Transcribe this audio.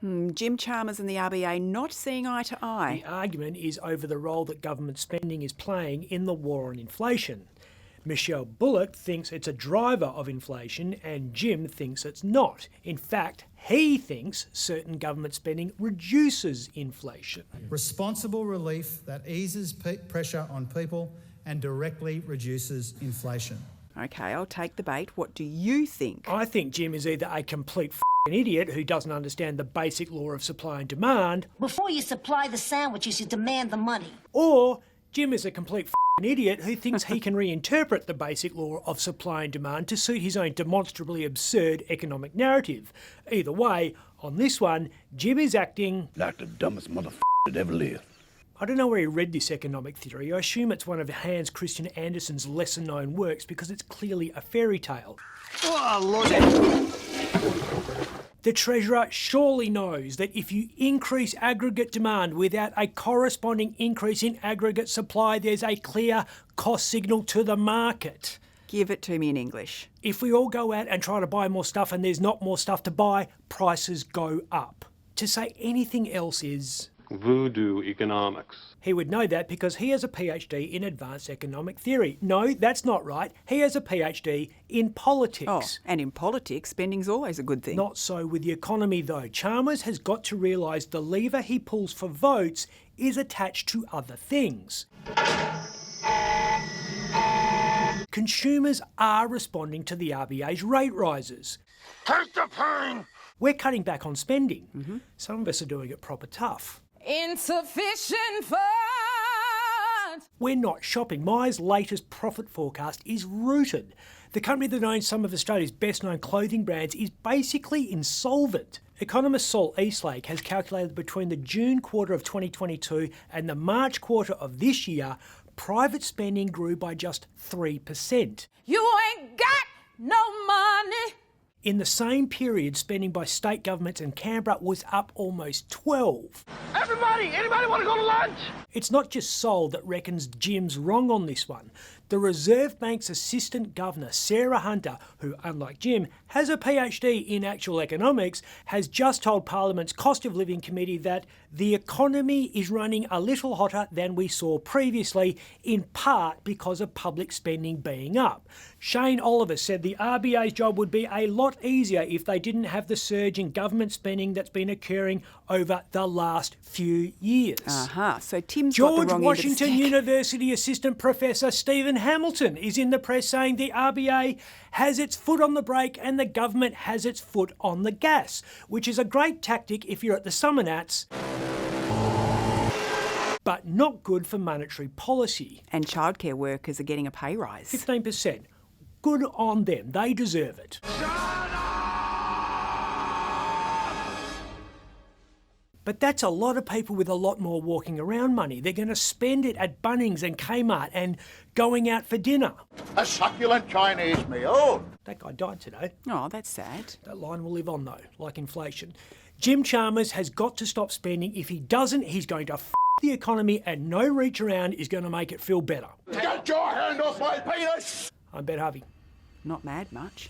Jim Chalmers and the RBA not seeing eye to eye. The argument is over the role that government spending is playing in the war on inflation. Michelle Bullock thinks it's a driver of inflation and Jim thinks it's not. In fact, he thinks certain government spending reduces inflation. Responsible relief that eases pressure on people and directly reduces inflation. Okay, I'll take the bait. What do you think? I think Jim is either a complete an idiot who doesn't understand the basic law of supply and demand. Before you supply the sandwiches, you demand the money. Or Jim is a complete idiot who thinks he can reinterpret the basic law of supply and demand to suit his own demonstrably absurd economic narrative. Either way, on this one, Jim is acting like the dumbest motherfucker that ever lived. I don't know where he read this economic theory. I assume it's one of Hans Christian Andersen's lesser-known works because it's clearly a fairy tale. Oh, Lord. The Treasurer surely knows that if you increase aggregate demand without a corresponding increase in aggregate supply, there's a clear cost signal to the market. Give it to me in English. If we all go out and try to buy more stuff and there's not more stuff to buy, prices go up. To say anything else is voodoo economics. He would know that because he has a PhD in advanced economic theory. No, that's not right. He has a PhD in politics. Oh, and in politics, spending's always a good thing. Not so with the economy, though. Chalmers has got to realise the lever he pulls for votes is attached to other things. Consumers are responding to the RBA's rate rises. Take the pain! We're cutting back on spending. Some of us are doing it proper tough. Insufficient funds. We're not shopping. My's latest profit forecast is rooted. The company that owns some of Australia's best-known clothing brands is basically insolvent. Economist Saul Eastlake has calculated between the June quarter of 2022 and the March quarter of this year, private spending grew by just 3%. You ain't got no money. In the same period, spending by state governments and Canberra was up almost 12. Anybody want to go to lunch? It's not just Sol that reckons Jim's wrong on this one. The Reserve Bank's Assistant Governor, Sarah Hunter, who, unlike Jim, has a PhD in actual economics, has just told Parliament's Cost of Living Committee that the economy is running a little hotter than we saw previously, in part because of public spending being up. Shane Oliver said the RBA's job would be a lot easier if they didn't have the surge in government spending that's been occurring over the last few years. So Tim's got the George wrong Washington end of the stick. University Assistant Professor Stephen Hamilton is in the press saying the RBA has its foot on the brake and the government has its foot on the gas, which is a great tactic if you're at the Summernats, but not good for monetary policy. And childcare workers are getting a pay rise. 15%. Good on them. They deserve it. But that's a lot of people with a lot more walking around money. They're going to spend it at Bunnings and Kmart and going out for dinner. A succulent Chinese meal. That guy died today. Oh, that's sad. That line will live on though, like inflation. Jim Chalmers has got to stop spending. If he doesn't, he's going to the economy and no reach around is going to make it feel better. Get your hand off my penis! I'm Ben Harvey. Not mad much.